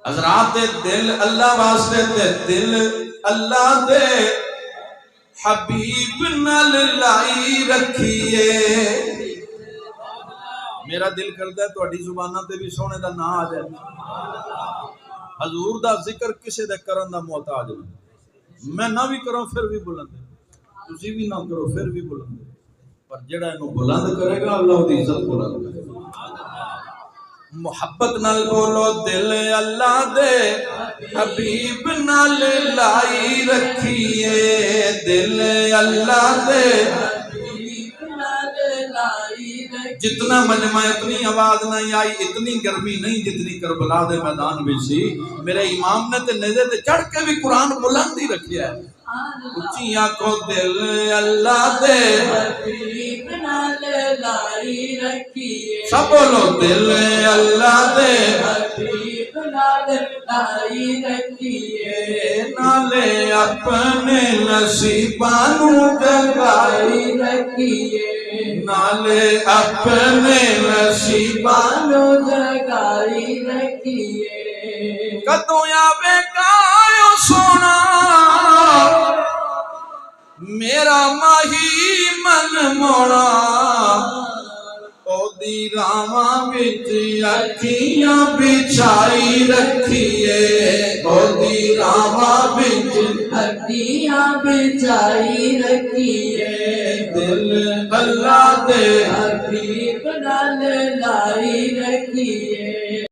हजरात दिल अल्लाह वास्ते ते दिल अल्लाह दे हबीब नाल लाई रखिए। मेरा दिल करदा तुहाडी जुबानां ते भी सोहणे दा नाम आ जाए। हजूर दा जिक्र किसी दे करन दा मोहताज नहीं। मैं ना भी करूं फिर भी बुलंद, तुसी भी ना करो फिर भी बुलंद, पर जेड़ा इन्हू बुलंद करेगा अल्लाह दी इज्जत बुलंद करेगा। मोहब्बत नाल बोलो दिल अल्लाह दे हबीब नाल लाई रखिए। दिल अल्लाह दे जितना मजमा इतनी आवाज नहीं आई, इतनी गर्मी नहीं जितनी करबला दे मैदान में सी। मेरे इमाम ने ते नेज़े ते चढ़ के भी कुरान बुलंद ही रखिया है। उच्ची आंखों दिल अल्लाह दे हबीब नाल लाई रखिए। सब बोलो दिल अल्लाह दे हबीब नाल लाई रखिए। नाले अपने नसीबां नू जगाई रखिए। नाले अपने नसीबां नू जगाई रखिए। कदों आवेगा ओ सोना मेरा माही मन मोड़ा। ओदी रावां विच अखियां बिछाई रखिए। ओदी रावां विच अखियां बिछाई रखिए। दिल अल्लाह दे हबीब नाल लाई रखिए।